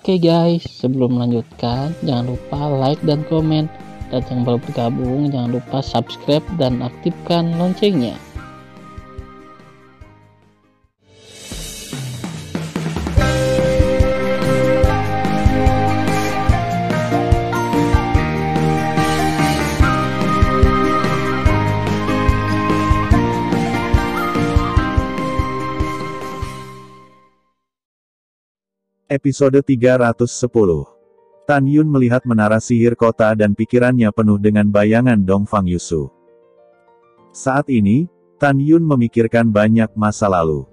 Oke guys, sebelum melanjutkan, jangan lupa like dan komen. Dan yang baru bergabung, jangan lupa subscribe dan aktifkan loncengnya. Episode 310. Tan Yun melihat menara sihir kota dan pikirannya penuh dengan bayangan Dongfang Yusu. Saat ini, Tan Yun memikirkan banyak masa lalu.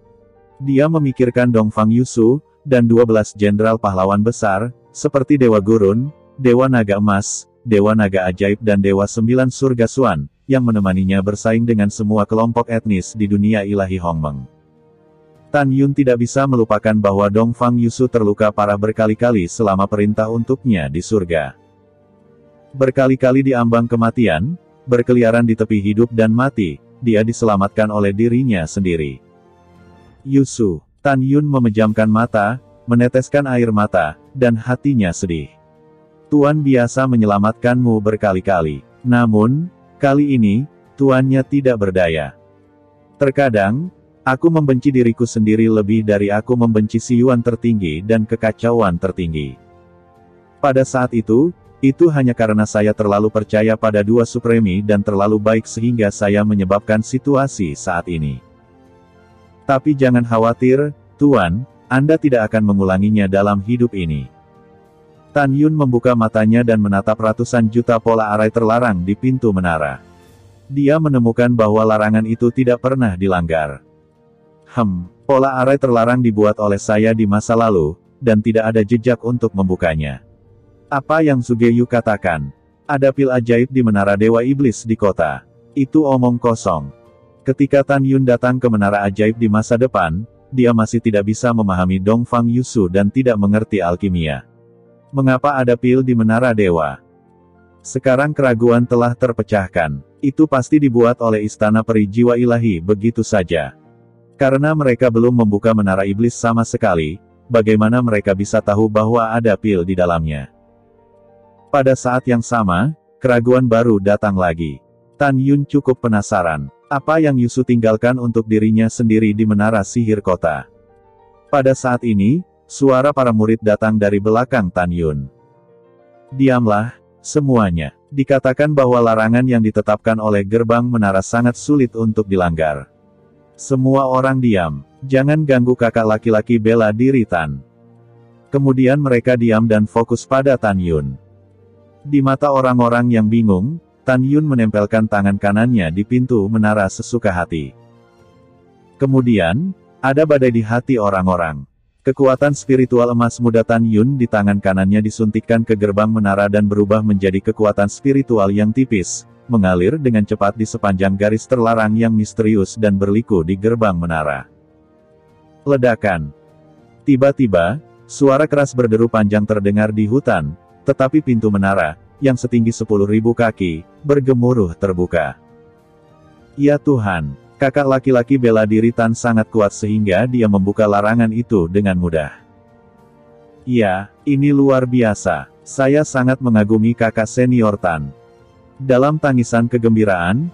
Dia memikirkan Dongfang Yusu, dan 12 jenderal pahlawan besar, seperti Dewa Gurun, Dewa Naga Emas, Dewa Naga Ajaib dan Dewa 9 Surga Suan, yang menemaninya bersaing dengan semua kelompok etnis di dunia ilahi Hongmeng. Tan Yun tidak bisa melupakan bahwa Dongfang Yusu terluka parah berkali-kali selama perintah untuknya di surga. Berkali-kali di ambang kematian, berkeliaran di tepi hidup dan mati, dia diselamatkan oleh dirinya sendiri. Yusu, Tan Yun memejamkan mata, meneteskan air mata, dan hatinya sedih. Tuan biasa menyelamatkanmu berkali-kali. Namun, kali ini, tuannya tidak berdaya. Terkadang, aku membenci diriku sendiri lebih dari aku membenci si Yuan tertinggi dan kekacauan tertinggi. Pada saat itu hanya karena saya terlalu percaya pada Dua Supremi dan terlalu baik sehingga saya menyebabkan situasi saat ini. Tapi jangan khawatir, Tuan, Anda tidak akan mengulanginya dalam hidup ini. Tan Yun membuka matanya dan menatap ratusan juta pola arai terlarang di pintu menara. Dia menemukan bahwa larangan itu tidak pernah dilanggar. Pola arai terlarang dibuat oleh saya di masa lalu, dan tidak ada jejak untuk membukanya. Apa yang Sugeyu katakan? Ada pil ajaib di menara Dewa Iblis di kota. Itu omong kosong. Ketika Tan Yun datang ke menara ajaib di masa depan, dia masih tidak bisa memahami Dongfang Yusu dan tidak mengerti alkimia. Mengapa ada pil di menara dewa? Sekarang keraguan telah terpecahkan. Itu pasti dibuat oleh istana peri jiwa ilahi begitu saja. Karena mereka belum membuka menara iblis sama sekali, bagaimana mereka bisa tahu bahwa ada pil di dalamnya? Pada saat yang sama, keraguan baru datang lagi. Tan Yun cukup penasaran. Apa yang Yusu tinggalkan untuk dirinya sendiri di menara sihir kota? Pada saat ini, suara para murid datang dari belakang Tan Yun. Diamlah, semuanya. Dikatakan bahwa larangan yang ditetapkan oleh gerbang menara sangat sulit untuk dilanggar. Semua orang diam. Jangan ganggu kakak laki-laki bela diri Tan. Kemudian mereka diam dan fokus pada Tan Yun. Di mata orang-orang yang bingung, Tan Yun menempelkan tangan kanannya di pintu menara sesuka hati. Kemudian, ada badai di hati orang-orang. Kekuatan spiritual emas muda Tan Yun di tangan kanannya disuntikkan ke gerbang menara dan berubah menjadi kekuatan spiritual yang tipis, mengalir dengan cepat di sepanjang garis terlarang yang misterius dan berliku di gerbang menara. Ledakan. Tiba-tiba, suara keras berderu panjang terdengar di hutan, tetapi pintu menara, yang setinggi 10.000 kaki, bergemuruh terbuka. Ya Tuhan, kakak laki-laki bela diri Tan sangat kuat sehingga dia membuka larangan itu dengan mudah. Ya, ini luar biasa. Saya sangat mengagumi kakak senior Tan. Dalam tangisan kegembiraan,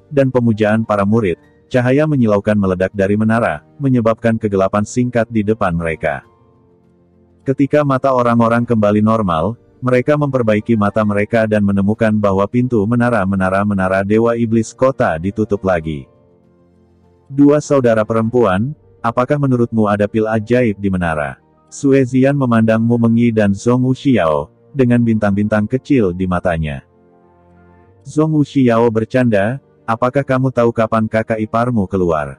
dan pemujaan para murid, cahaya menyilaukan meledak dari menara, menyebabkan kegelapan singkat di depan mereka. Ketika mata orang-orang kembali normal, mereka memperbaiki mata mereka dan menemukan bahwa pintu menara Dewa Iblis kota ditutup lagi. Dua saudara perempuan, apakah menurutmu ada pil ajaib di menara? Sue Zian memandang Mu Mengyi dan Zhong Wuxiao, dengan bintang-bintang kecil di matanya. Zhong Wuxiao bercanda, apakah kamu tahu kapan kakak iparmu keluar?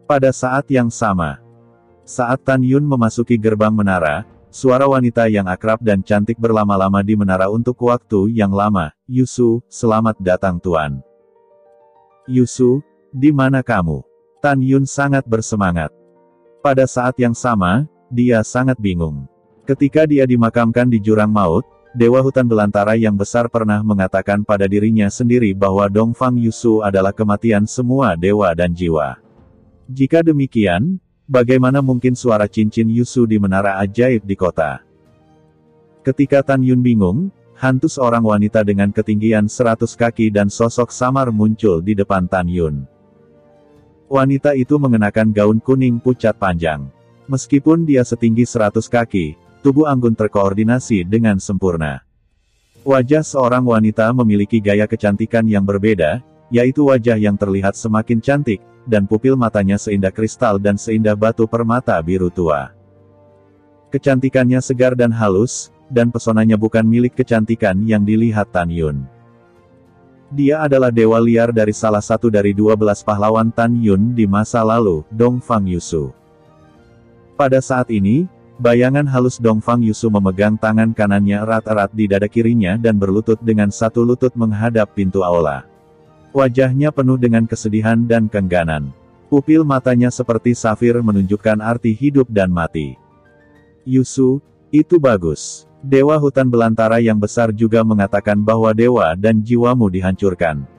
Pada saat yang sama, saat Tan Yun memasuki gerbang menara, suara wanita yang akrab dan cantik berlama-lama di menara untuk waktu yang lama. Yusu, selamat datang Tuan. Yusu, di mana kamu? Tan Yun sangat bersemangat. Pada saat yang sama, dia sangat bingung. Ketika dia dimakamkan di jurang maut, Dewa Hutan Belantara yang besar pernah mengatakan pada dirinya sendiri bahwa Dongfang Yusu adalah kematian semua dewa dan jiwa. Jika demikian, Bagaimana mungkin suara cincin Yusu di menara ajaib di kota? Ketika Tan Yun bingung, hantu seorang wanita dengan ketinggian 100 kaki dan sosok samar muncul di depan Tan Yun. Wanita itu mengenakan gaun kuning pucat panjang. Meskipun dia setinggi 100 kaki, tubuh Anggun terkoordinasi dengan sempurna. Wajah seorang wanita memiliki gaya kecantikan yang berbeda, yaitu wajah yang terlihat semakin cantik, dan pupil matanya seindah kristal dan seindah batu permata biru tua. Kecantikannya segar dan halus, dan pesonanya bukan milik kecantikan yang dilihat Tan Yun. Dia adalah dewa liar dari salah satu dari 12 pahlawan Tan Yun di masa lalu, Dongfang Yusu. Pada saat ini, bayangan halus Dongfang Yusu memegang tangan kanannya erat-erat di dada kirinya dan berlutut dengan satu lutut menghadap pintu aula. Wajahnya penuh dengan kesedihan dan keengganan. Pupil matanya seperti safir menunjukkan arti hidup dan mati. Yusu, itu bagus. Dewa hutan belantara yang besar juga mengatakan bahwa dewa dan jiwamu dihancurkan.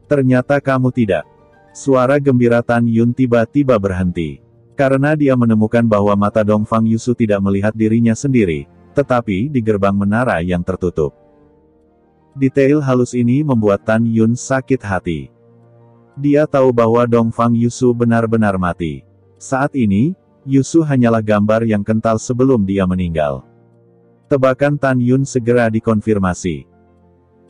Ternyata kamu tidak. Suara gembira Tan Yun tiba-tiba berhenti. Karena dia menemukan bahwa mata Dongfang Yusu tidak melihat dirinya sendiri, tetapi di gerbang menara yang tertutup. Detail halus ini membuat Tan Yun sakit hati. Dia tahu bahwa Dongfang Yusu benar-benar mati. Saat ini, Yusu hanyalah gambar yang kental sebelum dia meninggal. Tebakan Tan Yun segera dikonfirmasi.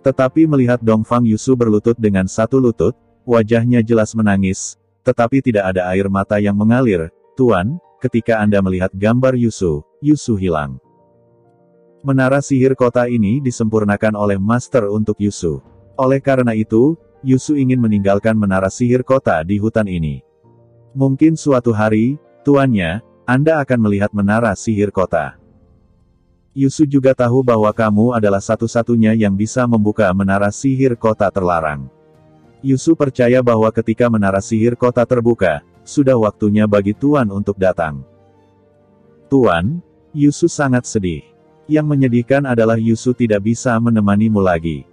Tetapi melihat Dongfang Yusu berlutut dengan satu lutut, wajahnya jelas menangis, tetapi tidak ada air mata yang mengalir. Tuan, ketika Anda melihat gambar Yusu, Yusu hilang. Menara sihir kota ini disempurnakan oleh Master untuk Yusu. Oleh karena itu, Yusu ingin meninggalkan menara sihir kota di hutan ini. Mungkin suatu hari, tuannya, Anda akan melihat menara sihir kota. Yusu juga tahu bahwa kamu adalah satu-satunya yang bisa membuka menara sihir kota terlarang. Yusu percaya bahwa ketika menara sihir kota terbuka, sudah waktunya bagi Tuan untuk datang. Tuan, Yusu sangat sedih. Yang menyedihkan adalah Yusu tidak bisa menemanimu lagi.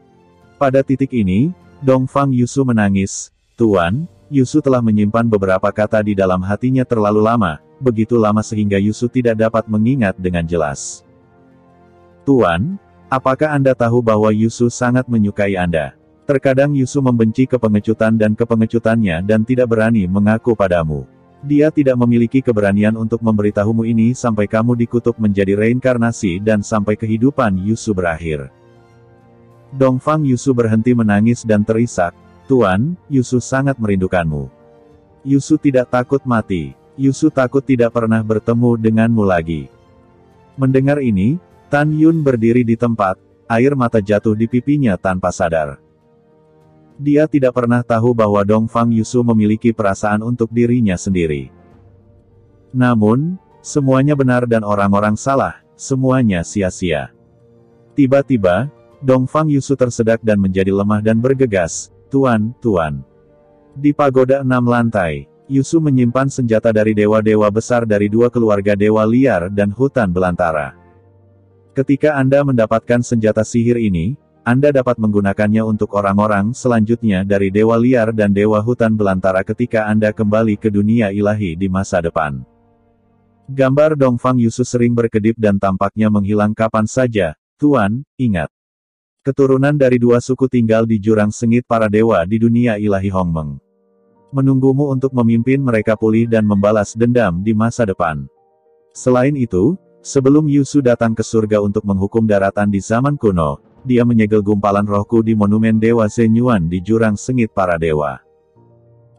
Pada titik ini, Dongfang Yusu menangis. Tuan, Yusu telah menyimpan beberapa kata di dalam hatinya terlalu lama, begitu lama sehingga Yusu tidak dapat mengingat dengan jelas. Tuan, apakah Anda tahu bahwa Yusu sangat menyukai Anda? Terkadang Yusu membenci kepengecutan dan kepengecutannya dan tidak berani mengaku padamu. Dia tidak memiliki keberanian untuk memberitahumu ini sampai kamu dikutuk menjadi reinkarnasi dan sampai kehidupan Yusu berakhir. Dongfang Yusu berhenti menangis dan terisak. Tuan, Yusu sangat merindukanmu. Yusu tidak takut mati. Yusu takut tidak pernah bertemu denganmu lagi. Mendengar ini, Tan Yun berdiri di tempat, air mata jatuh di pipinya tanpa sadar. Dia tidak pernah tahu bahwa Dongfang Yusu memiliki perasaan untuk dirinya sendiri. Namun, semuanya benar dan orang-orang salah, semuanya sia-sia. Tiba-tiba, Dongfang Yusu tersedak dan menjadi lemah dan bergegas. Tuan, Tuan. Di pagoda 6 lantai, Yusu menyimpan senjata dari dewa-dewa besar dari 2 keluarga dewa liar dan hutan belantara. Ketika Anda mendapatkan senjata sihir ini, Anda dapat menggunakannya untuk orang-orang selanjutnya dari dewa liar dan dewa hutan belantara ketika Anda kembali ke dunia ilahi di masa depan. Gambar Dongfang Yusu sering berkedip dan tampaknya menghilang kapan saja. Tuan, ingat. Keturunan dari 2 suku tinggal di jurang sengit para dewa di dunia ilahi Hongmeng. Menunggumu untuk memimpin mereka pulih dan membalas dendam di masa depan. Selain itu, sebelum Yusu datang ke surga untuk menghukum daratan di zaman kuno, dia menyegel gumpalan rohku di monumen Dewa Zenyuan di jurang sengit para dewa.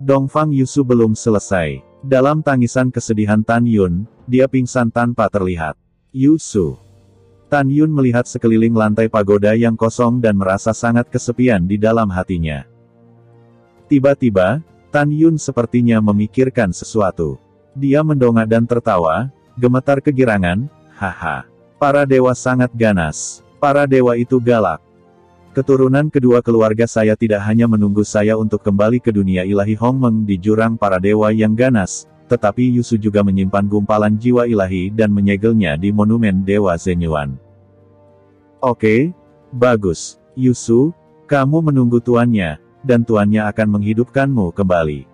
Dongfang Yusu belum selesai. Dalam tangisan kesedihan Tan Yun, dia pingsan tanpa terlihat. Yusu. Tan Yun melihat sekeliling lantai pagoda yang kosong dan merasa sangat kesepian di dalam hatinya. Tiba-tiba, Tan Yun sepertinya memikirkan sesuatu. Dia mendongak dan tertawa, gemetar kegirangan, haha. Para dewa sangat ganas. Para dewa itu galak. Keturunan kedua keluarga saya tidak hanya menunggu saya untuk kembali ke dunia ilahi Hongmeng di jurang para dewa yang ganas, tetapi Yusu juga menyimpan gumpalan jiwa ilahi dan menyegelnya di monumen Dewa Zenyuan. Oke, bagus. Yusu, kamu menunggu tuannya, dan tuannya akan menghidupkanmu kembali.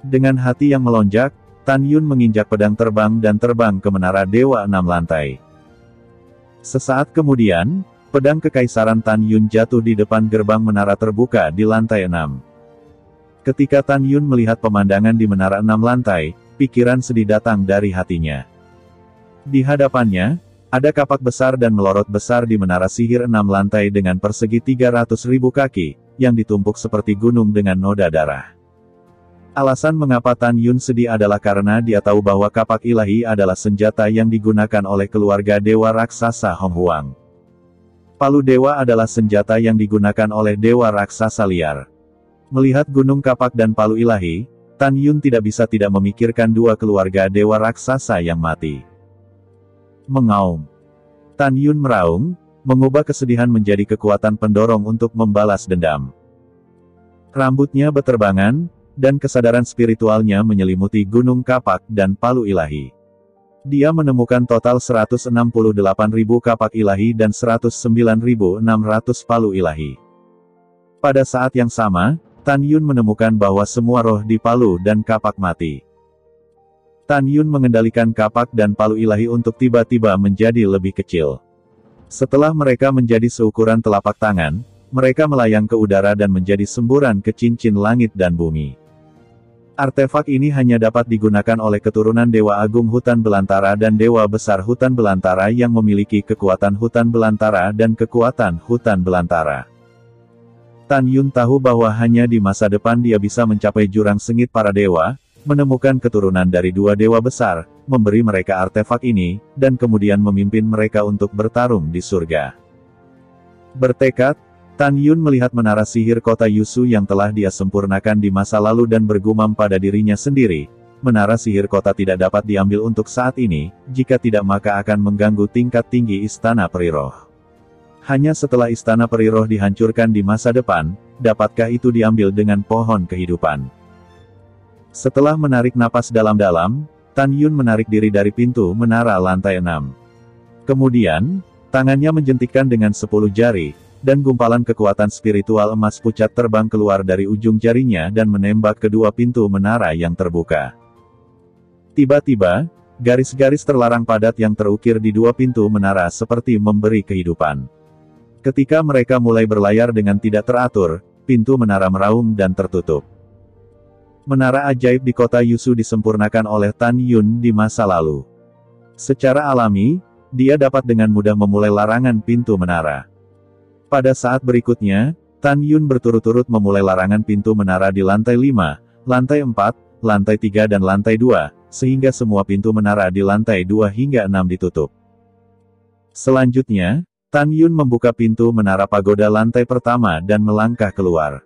Dengan hati yang melonjak, Tan Yun menginjak pedang terbang dan terbang ke menara Dewa 6 lantai. Sesaat kemudian, pedang kekaisaran Tan Yun jatuh di depan gerbang menara terbuka di lantai 6. Ketika Tan Yun melihat pemandangan di menara 6 lantai, pikiran sedih datang dari hatinya. Di hadapannya, ada kapak besar dan melorot besar di menara sihir 6 lantai dengan persegi 300.000 kaki, yang ditumpuk seperti gunung dengan noda darah. Alasan mengapa Tan Yun sedih adalah karena dia tahu bahwa kapak ilahi adalah senjata yang digunakan oleh keluarga dewa raksasa Hong Huang. Palu dewa adalah senjata yang digunakan oleh dewa raksasa liar. Melihat gunung kapak dan palu ilahi, Tan Yun tidak bisa tidak memikirkan dua keluarga dewa raksasa yang mati. Mengaum. Tan Yun meraung, mengubah kesedihan menjadi kekuatan pendorong untuk membalas dendam. Rambutnya beterbangan, dan kesadaran spiritualnya menyelimuti gunung kapak dan palu ilahi. Dia menemukan total 168.000 kapak ilahi dan 109.600 palu ilahi. Pada saat yang sama, Tan Yun menemukan bahwa semua roh di palu dan kapak mati. Tan Yun mengendalikan kapak dan palu ilahi untuk tiba-tiba menjadi lebih kecil. Setelah mereka menjadi seukuran telapak tangan, mereka melayang ke udara dan menjadi semburan ke cincin langit dan bumi. Artefak ini hanya dapat digunakan oleh keturunan Dewa Agung Hutan Belantara dan Dewa Besar Hutan Belantara yang memiliki kekuatan hutan belantara dan kekuatan hutan belantara. Tan Yun tahu bahwa hanya di masa depan dia bisa mencapai jurang sengit para dewa, menemukan keturunan dari dua dewa besar, memberi mereka artefak ini, dan kemudian memimpin mereka untuk bertarung di surga. Bertekad, Tan Yun melihat menara sihir kota Yusu yang telah dia sempurnakan di masa lalu dan bergumam pada dirinya sendiri, menara sihir kota tidak dapat diambil untuk saat ini, jika tidak maka akan mengganggu tingkat tinggi Istana Peri Roh. Hanya setelah Istana Peri Roh dihancurkan di masa depan, dapatkah itu diambil dengan pohon kehidupan. Setelah menarik napas dalam-dalam, Tan Yun menarik diri dari pintu menara lantai 6. Kemudian, tangannya menjentikkan dengan 10 jari, dan gumpalan kekuatan spiritual emas pucat terbang keluar dari ujung jarinya dan menembak kedua pintu menara yang terbuka. Tiba-tiba, garis-garis terlarang padat yang terukir di dua pintu menara seperti memberi kehidupan. Ketika mereka mulai berlayar dengan tidak teratur, pintu menara meraung dan tertutup. Menara ajaib di kota Yusu disempurnakan oleh Tan Yun di masa lalu. Secara alami, dia dapat dengan mudah memulai larangan pintu menara. Pada saat berikutnya, Tan Yun berturut-turut memulai larangan pintu menara di lantai 5, lantai 4, lantai 3 dan lantai 2, sehingga semua pintu menara di lantai 2 hingga 6 ditutup. Selanjutnya, Tan Yun membuka pintu menara pagoda lantai pertama dan melangkah keluar.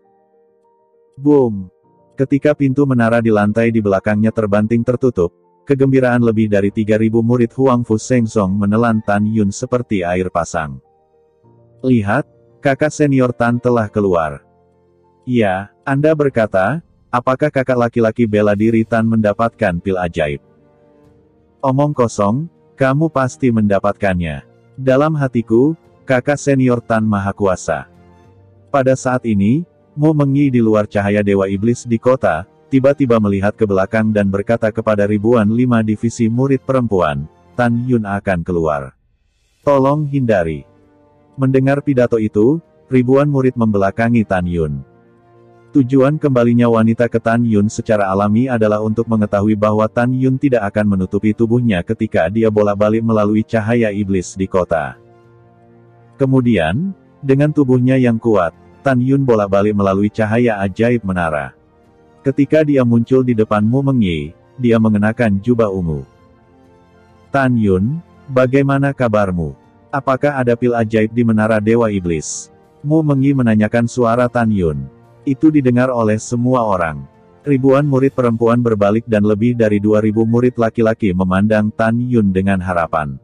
Boom! Ketika pintu menara di lantai di belakangnya terbanting tertutup, kegembiraan lebih dari 3.000 murid Huang Fu Shengzong menelan Tan Yun seperti air pasang. Lihat, kakak senior Tan telah keluar. Ya, Anda berkata, apakah kakak laki-laki bela diri Tan mendapatkan pil ajaib? Omong kosong, kamu pasti mendapatkannya. Dalam hatiku, kakak senior Tan maha kuasa. Pada saat ini, Mu Mengyi di luar cahaya Dewa Iblis di kota, tiba-tiba melihat ke belakang dan berkata kepada ribuan 5 divisi murid perempuan, Tan Yun akan keluar. Tolong hindari. Mendengar pidato itu, ribuan murid membelakangi Tan Yun. Tujuan kembalinya wanita ke Tan Yun secara alami adalah untuk mengetahui bahwa Tan Yun tidak akan menutupi tubuhnya ketika dia bolak-balik melalui cahaya iblis di kota. Kemudian, dengan tubuhnya yang kuat, Tan Yun bolak-balik melalui cahaya ajaib menara. Ketika dia muncul di depan Mu Mengyi, dia mengenakan jubah ungu. Tan Yun, bagaimana kabarmu? Apakah ada pil ajaib di menara Dewa Iblis? Mu Mengyi menanyakan suara Tan Yun. Itu didengar oleh semua orang. Ribuan murid perempuan berbalik dan lebih dari 2.000 murid laki-laki memandang Tan Yun dengan harapan.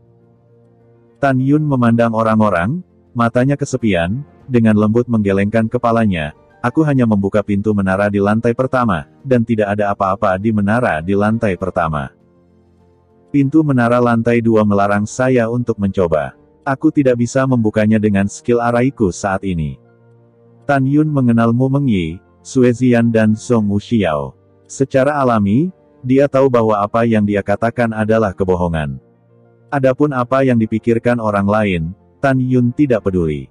Tan Yun memandang orang-orang, matanya kesepian, dengan lembut menggelengkan kepalanya. Aku hanya membuka pintu menara di lantai pertama, dan tidak ada apa-apa di menara di lantai pertama. Pintu menara lantai 2 melarang saya untuk mencoba. Aku tidak bisa membukanya dengan skill araiku saat ini. Tan Yun mengenal Mu Mengyi, Sue Zian dan Song Wuxiao. Secara alami, dia tahu bahwa apa yang dia katakan adalah kebohongan. Adapun apa yang dipikirkan orang lain, Tan Yun tidak peduli.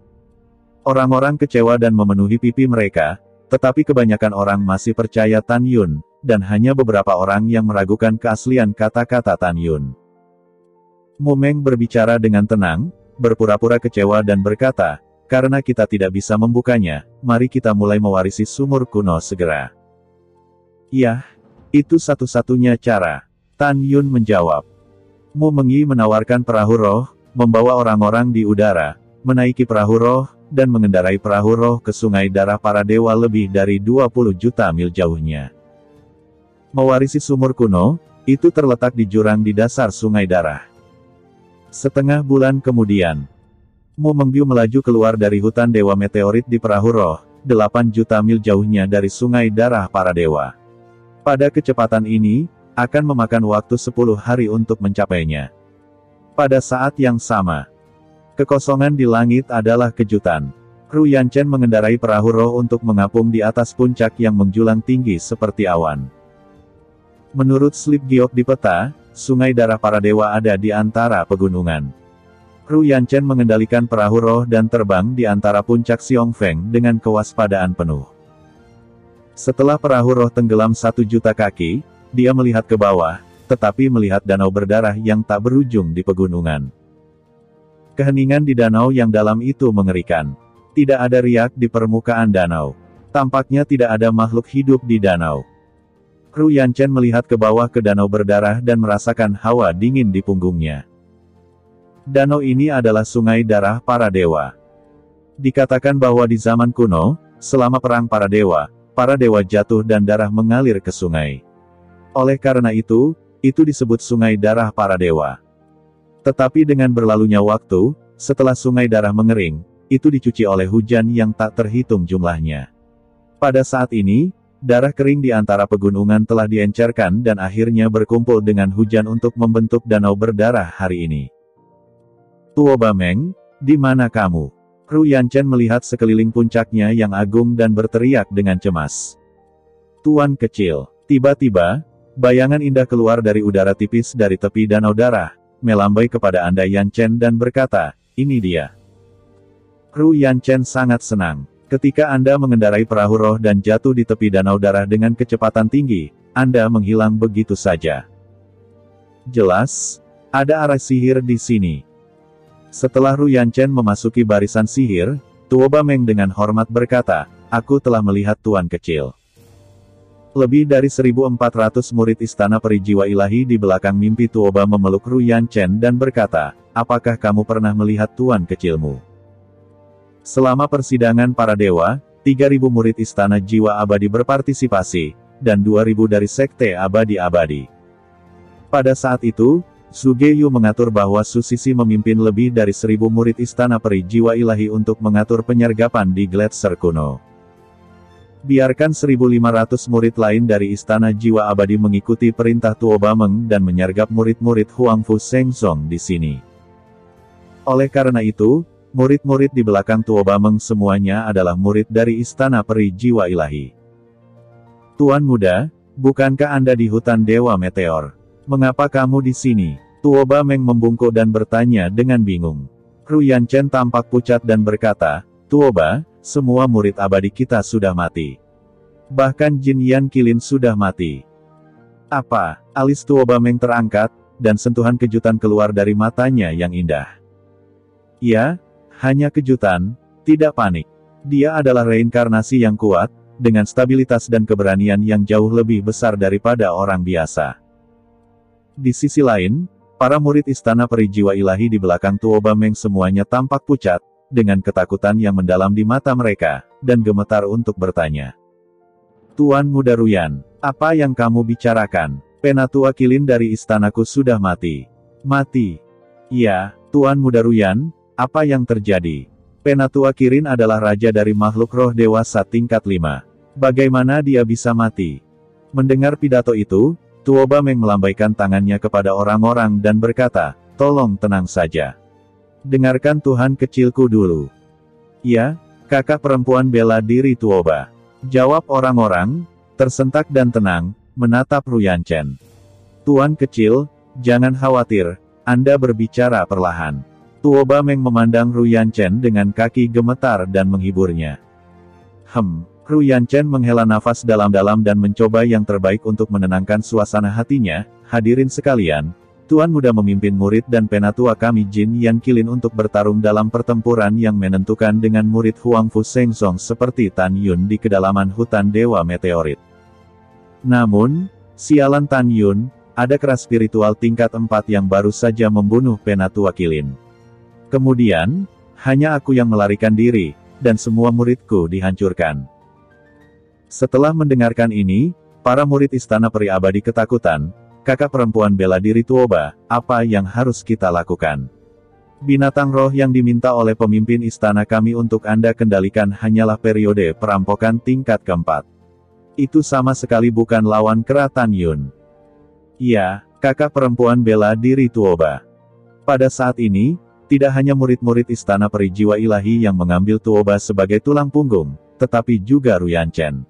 Orang-orang kecewa dan memenuhi pipi mereka, tetapi kebanyakan orang masih percaya Tan Yun, dan hanya beberapa orang yang meragukan keaslian kata-kata Tan Yun. Mu Meng berbicara dengan tenang, berpura-pura kecewa dan berkata, karena kita tidak bisa membukanya, mari kita mulai mewarisi sumur kuno segera. Iya, itu satu-satunya cara. Tan Yun menjawab. Mu Mengyi menawarkan perahu roh, membawa orang-orang di udara, menaiki perahu roh, dan mengendarai perahu roh ke sungai darah para dewa lebih dari 20 juta mil jauhnya. Mewarisi sumur kuno, itu terletak di jurang di dasar sungai darah. Setengah bulan kemudian, Mu Mengbiu melaju keluar dari hutan dewa meteorit di perahu roh, 8 juta mil jauhnya dari sungai darah para dewa. Pada kecepatan ini, akan memakan waktu 10 hari untuk mencapainya. Pada saat yang sama, kekosongan di langit adalah kejutan. Ru Yanchen mengendarai perahu roh untuk mengapung di atas puncak yang menjulang tinggi seperti awan. Menurut slip giok di peta, sungai darah para dewa ada di antara pegunungan. Ru Yanchen mengendalikan perahu roh dan terbang di antara puncak Xiongfeng dengan kewaspadaan penuh. Setelah perahu roh tenggelam 1 juta kaki, dia melihat ke bawah, tetapi melihat danau berdarah yang tak berujung di pegunungan. Keheningan di danau yang dalam itu mengerikan. Tidak ada riak di permukaan danau. Tampaknya tidak ada makhluk hidup di danau. Ru Yanchen melihat ke bawah ke danau berdarah dan merasakan hawa dingin di punggungnya. Danau ini adalah sungai darah para dewa. Dikatakan bahwa di zaman kuno, selama perang para dewa jatuh dan darah mengalir ke sungai. Oleh karena itu disebut sungai darah para dewa. Tetapi dengan berlalunya waktu, setelah sungai darah mengering, itu dicuci oleh hujan yang tak terhitung jumlahnya. Pada saat ini, darah kering di antara pegunungan telah diencerkan dan akhirnya berkumpul dengan hujan untuk membentuk danau berdarah hari ini. Tuo Bameng, di mana kamu? Ru Yanchen melihat sekeliling puncaknya yang agung dan berteriak dengan cemas. Tuan kecil, tiba-tiba, bayangan indah keluar dari udara tipis dari tepi danau darah, melambai kepada Anda Yanchen dan berkata, ini dia. Ru Yanchen sangat senang. Ketika Anda mengendarai perahu roh dan jatuh di tepi danau darah dengan kecepatan tinggi, Anda menghilang begitu saja. Jelas, ada arah sihir di sini. Setelah Ru Yanchen memasuki barisan sihir, Tuo Bameng dengan hormat berkata, aku telah melihat Tuan kecil. Lebih dari 1.400 murid istana peri jiwa ilahi di belakang mimpi Tuoba memeluk Ru Yanchen dan berkata, apakah kamu pernah melihat tuan kecilmu? Selama persidangan para dewa, 3.000 murid istana jiwa abadi berpartisipasi, dan 2.000 dari sekte abadi-abadi. Pada saat itu, Su Geyu mengatur bahwa Su Sisi memimpin lebih dari 1.000 murid istana peri jiwa ilahi untuk mengatur penyergapan di Gletser kuno. Biarkan 1.500 murid lain dari Istana Jiwa Abadi mengikuti perintah Tuo Bameng dan menyergap murid-murid Huangfu Shengzong di sini. Oleh karena itu, murid-murid di belakang Tuo Bameng semuanya adalah murid dari Istana Peri Jiwa Ilahi. Tuan muda, bukankah Anda di hutan Dewa Meteor? Mengapa kamu di sini? Tuo Bameng membungkuk dan bertanya dengan bingung. Ru Yanchen tampak pucat dan berkata, Tuoba, semua murid abadi kita sudah mati. Bahkan Jin Yan Qilin sudah mati. Apa? Alis Tuo Bameng terangkat, dan sentuhan kejutan keluar dari matanya yang indah. Ya, hanya kejutan, tidak panik. Dia adalah reinkarnasi yang kuat, dengan stabilitas dan keberanian yang jauh lebih besar daripada orang biasa. Di sisi lain, para murid istana peri jiwa ilahi di belakang Tuo Bameng semuanya tampak pucat, dengan ketakutan yang mendalam di mata mereka, dan gemetar untuk bertanya. Tuan Muda Ruyan, apa yang kamu bicarakan? Penatua Qilin dari istanaku sudah mati. Mati? Ya, Tuan Muda Ruyan, apa yang terjadi? Penatua Qilin adalah raja dari makhluk roh dewasa tingkat 5. Bagaimana dia bisa mati? Mendengar pidato itu, Tuo Bameng melambaikan tangannya kepada orang-orang dan berkata, tolong tenang saja. Dengarkan Tuhan kecilku dulu. Ya, kakak perempuan bela diri Tuoba. Jawab orang-orang, tersentak dan tenang, menatap Ruyanchen. Tuan kecil, jangan khawatir, Anda berbicara perlahan. Tuoba Meng memandang Ruyanchen dengan kaki gemetar dan menghiburnya. Ruyanchen menghela nafas dalam-dalam dan mencoba yang terbaik untuk menenangkan suasana hatinya. Hadirin sekalian, Tuan muda memimpin murid dan penatua kami Jin Yan Qilin untuk bertarung dalam pertempuran yang menentukan dengan murid Huangfu Shengzong seperti Tan Yun di kedalaman hutan Dewa Meteorit. Namun, sialan Tan Yun, ada keras spiritual tingkat 4 yang baru saja membunuh penatua Qilin. Kemudian, hanya aku yang melarikan diri, dan semua muridku dihancurkan. Setelah mendengarkan ini, para murid istana peri abadi ketakutan. Kakak perempuan bela diri Tuoba, apa yang harus kita lakukan? Binatang roh yang diminta oleh pemimpin istana kami untuk Anda kendalikan hanyalah periode perampokan tingkat keempat. Itu sama sekali bukan lawan kera Tan Yun. Iya, kakak perempuan bela diri Tuoba. Pada saat ini, tidak hanya murid-murid istana peri jiwa ilahi yang mengambil Tuoba sebagai tulang punggung, tetapi juga Ruyanchen.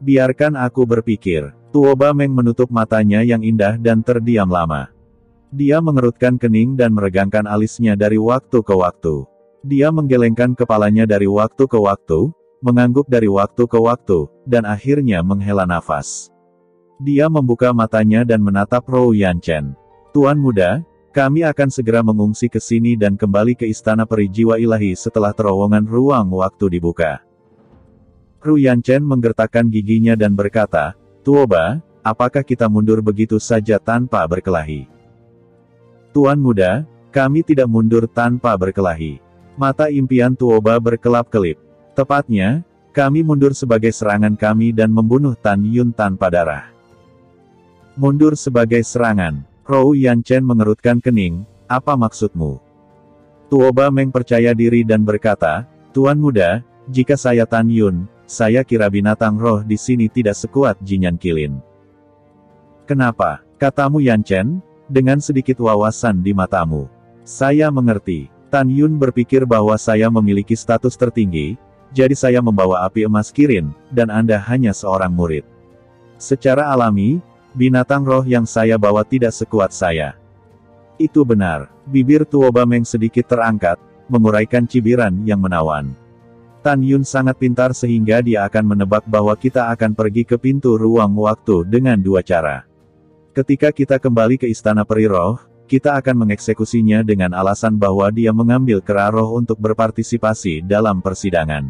Biarkan aku berpikir. Tuoba Meng menutup matanya yang indah dan terdiam lama. Dia mengerutkan kening dan meregangkan alisnya dari waktu ke waktu. Dia menggelengkan kepalanya dari waktu ke waktu, mengangguk dari waktu ke waktu, dan akhirnya menghela nafas. Dia membuka matanya dan menatap Ruyanchen. Tuan muda, kami akan segera mengungsi ke sini dan kembali ke istana peri jiwa ilahi setelah terowongan ruang waktu dibuka. Ruyanchen menggertakkan giginya dan berkata, Tuoba, apakah kita mundur begitu saja tanpa berkelahi? Tuan muda, kami tidak mundur tanpa berkelahi. Mata impian Tuoba berkelap-kelip. Tepatnya, kami mundur sebagai serangan kami dan membunuh Tan Yun tanpa darah. Mundur sebagai serangan. Ruyanchen mengerutkan kening, apa maksudmu? Tuoba Meng percaya diri dan berkata, Tuan muda, jika saya Tan Yun, saya kira binatang roh di sini tidak sekuat Jin Yan Qilin. Kenapa? Katamu Yanchen, dengan sedikit wawasan di matamu. Saya mengerti. Tan Yun berpikir bahwa saya memiliki status tertinggi, jadi saya membawa api emas Kirin, dan Anda hanya seorang murid. Secara alami, binatang roh yang saya bawa tidak sekuat saya. Itu benar. Bibir Tuoba Meng sedikit terangkat, menguraikan cibiran yang menawan. Tan Yun sangat pintar sehingga dia akan menebak bahwa kita akan pergi ke pintu ruang waktu dengan dua cara. Ketika kita kembali ke istana peri roh, kita akan mengeksekusinya dengan alasan bahwa dia mengambil kera roh untuk berpartisipasi dalam persidangan.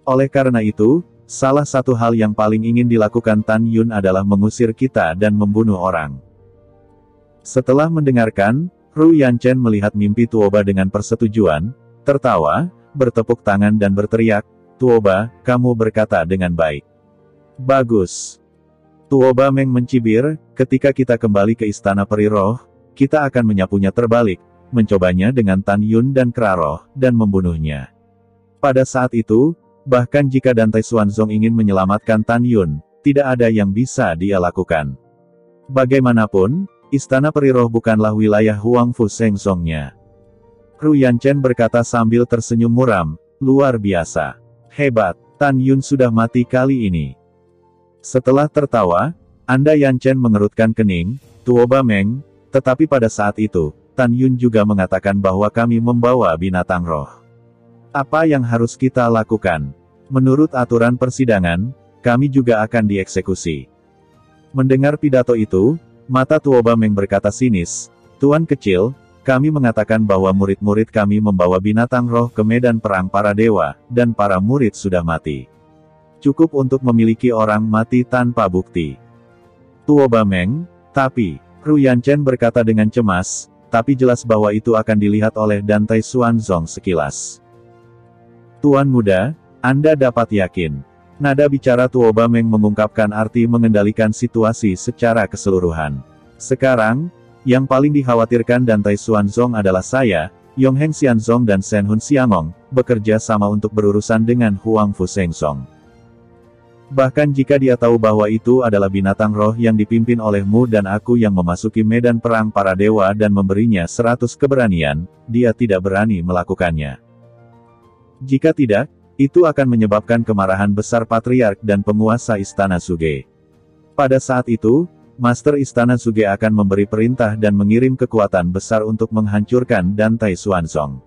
Oleh karena itu, salah satu hal yang paling ingin dilakukan Tan Yun adalah mengusir kita dan membunuh orang. Setelah mendengarkan, Ruyanchen melihat mimpi Tuoba dengan persetujuan, tertawa, bertepuk tangan dan berteriak, Tuoba, kamu berkata dengan baik. Bagus. Tuoba Meng mencibir, ketika kita kembali ke istana peri roh, kita akan menyapunya terbalik, mencobanya dengan Tan Yun dan kera roh, dan membunuhnya. Pada saat itu, bahkan jika Dantai Xuanzong ingin menyelamatkan Tan Yun, tidak ada yang bisa dia lakukan. Bagaimanapun, istana peri roh bukanlah wilayah Huangfu Shengzongnya. Ruyanchen berkata sambil tersenyum muram, luar biasa. Hebat, Tan Yun sudah mati kali ini. Setelah tertawa, Anda Yanchen mengerutkan kening, Tuoba Meng, tetapi pada saat itu, Tan Yun juga mengatakan bahwa kami membawa binatang roh. Apa yang harus kita lakukan? Menurut aturan persidangan, kami juga akan dieksekusi. Mendengar pidato itu, mata Tuoba Meng berkata sinis, Tuan kecil, kami mengatakan bahwa murid-murid kami membawa binatang roh ke medan perang para dewa, dan para murid sudah mati. Cukup untuk memiliki orang mati tanpa bukti. Tuoba Meng, tapi, Ruyanchen berkata dengan cemas, tapi jelas bahwa itu akan dilihat oleh Dantai Xuanzong sekilas. Tuan muda, Anda dapat yakin. Nada bicara Tuoba Meng mengungkapkan arti mengendalikan situasi secara keseluruhan. Sekarang, yang paling dikhawatirkan Dantai Xuanzong adalah saya, Yongheng Xianzong dan Shen Hun Xiangong, bekerja sama untuk berurusan dengan Huangfu Shengzong. Bahkan jika dia tahu bahwa itu adalah binatang roh yang dipimpin olehmu dan aku yang memasuki medan perang para dewa dan memberinya 100 keberanian, dia tidak berani melakukannya. Jika tidak, itu akan menyebabkan kemarahan besar patriark dan penguasa istana Suge. Pada saat itu, Master Istana Zuge akan memberi perintah dan mengirim kekuatan besar untuk menghancurkan Dantai Xuanzong.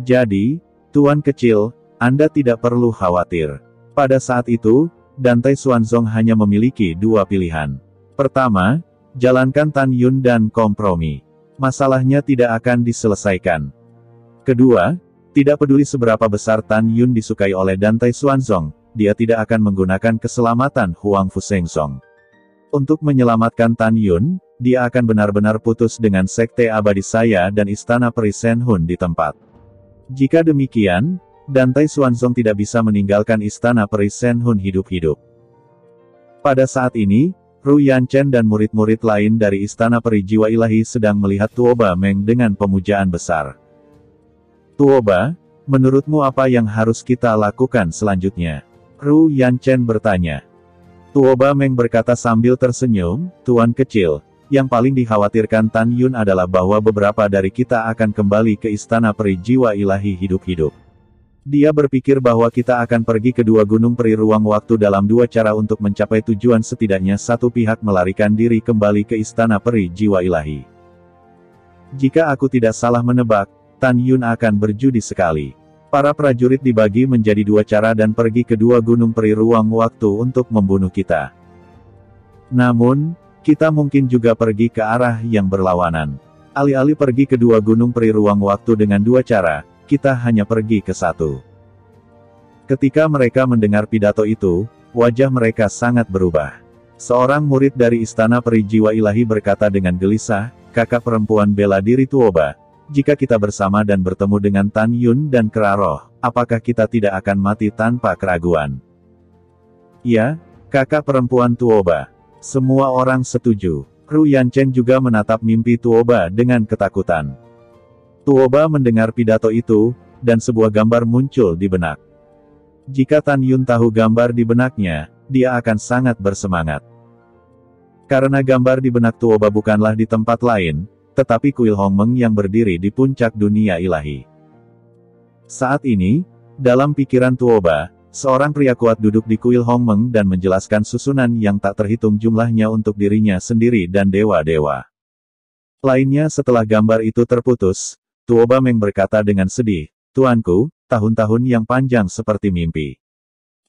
Jadi, Tuan kecil, Anda tidak perlu khawatir. Pada saat itu, Dantai Xuanzong hanya memiliki dua pilihan. Pertama, jalankan Tan Yun dan kompromi. Masalahnya tidak akan diselesaikan. Kedua, tidak peduli seberapa besar Tan Yun disukai oleh Dantai Xuanzong, dia tidak akan menggunakan keselamatan Huang Fusengsong. Untuk menyelamatkan Tan Yun, dia akan benar-benar putus dengan sekte abadi saya dan istana peri Shenhun di tempat. Jika demikian, Dantai Xuanzong tidak bisa meninggalkan istana peri Shenhun hidup-hidup. Pada saat ini, Ru Yanchen dan murid-murid lain dari istana peri jiwa ilahi sedang melihat Tuoba Meng dengan pemujaan besar. Tuoba, menurutmu apa yang harus kita lakukan selanjutnya? Ru Yanchen bertanya. Tuoba Meng berkata sambil tersenyum, Tuan kecil, yang paling dikhawatirkan Tan Yun adalah bahwa beberapa dari kita akan kembali ke istana peri jiwa ilahi hidup-hidup. Dia berpikir bahwa kita akan pergi ke dua gunung peri ruang waktu dalam dua cara untuk mencapai tujuan, setidaknya satu pihak melarikan diri kembali ke istana peri jiwa ilahi. Jika aku tidak salah menebak, Tan Yun akan berjudi sekali. Para prajurit dibagi menjadi dua cara dan pergi ke dua gunung peri ruang waktu untuk membunuh kita. Namun, kita mungkin juga pergi ke arah yang berlawanan. Alih-alih pergi ke dua gunung peri ruang waktu dengan dua cara, kita hanya pergi ke satu. Ketika mereka mendengar pidato itu, wajah mereka sangat berubah. Seorang murid dari istana peri jiwa ilahi berkata dengan gelisah, kakak perempuan bela diri Tuoba, jika kita bersama dan bertemu dengan Tan Yun dan Keraroh, apakah kita tidak akan mati tanpa keraguan? Ya, kakak perempuan Tuoba. Semua orang setuju. Ru Yanchen juga menatap mimpi Tuoba dengan ketakutan. Tuoba mendengar pidato itu, dan sebuah gambar muncul di benak. Jika Tan Yun tahu gambar di benaknya, dia akan sangat bersemangat. Karena gambar di benak Tuoba bukanlah di tempat lain, tetapi kuil Hongmeng yang berdiri di puncak dunia ilahi. Saat ini, dalam pikiran Tuoba, seorang pria kuat duduk di kuil Hongmeng dan menjelaskan susunan yang tak terhitung jumlahnya untuk dirinya sendiri dan dewa-dewa lainnya. Setelah gambar itu terputus, Tuoba Meng berkata dengan sedih, Tuanku, tahun-tahun yang panjang seperti mimpi.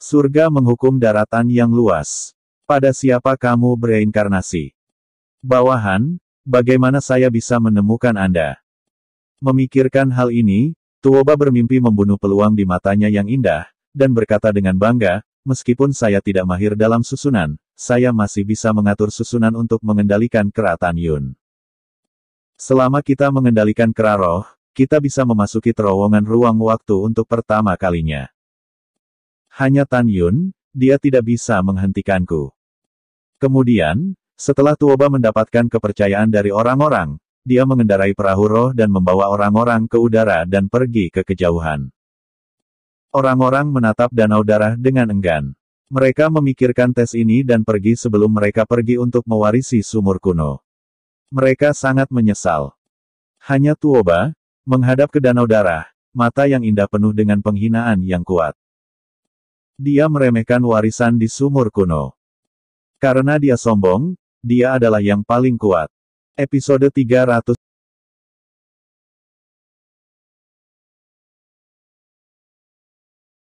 Surga menghukum daratan yang luas. Pada siapa kamu bereinkarnasi? Bawahan, bagaimana saya bisa menemukan Anda? Memikirkan hal ini, Tuoba bermimpi membunuh peluang di matanya yang indah, dan berkata dengan bangga, meskipun saya tidak mahir dalam susunan, saya masih bisa mengatur susunan untuk mengendalikan kera Tan Yun. Selama kita mengendalikan kera roh, kita bisa memasuki terowongan ruang waktu untuk pertama kalinya. Hanya Tan Yun, dia tidak bisa menghentikanku. Kemudian, setelah Tuoba mendapatkan kepercayaan dari orang-orang, dia mengendarai perahu roh dan membawa orang-orang ke udara dan pergi ke kejauhan. Orang-orang menatap danau darah dengan enggan. Mereka memikirkan tes ini dan pergi sebelum mereka pergi untuk mewarisi sumur kuno. Mereka sangat menyesal. Hanya Tuoba, menghadap ke danau darah, mata yang indah penuh dengan penghinaan yang kuat. Dia meremehkan warisan di sumur kuno. Karena dia sombong, dia adalah yang paling kuat. Episode 300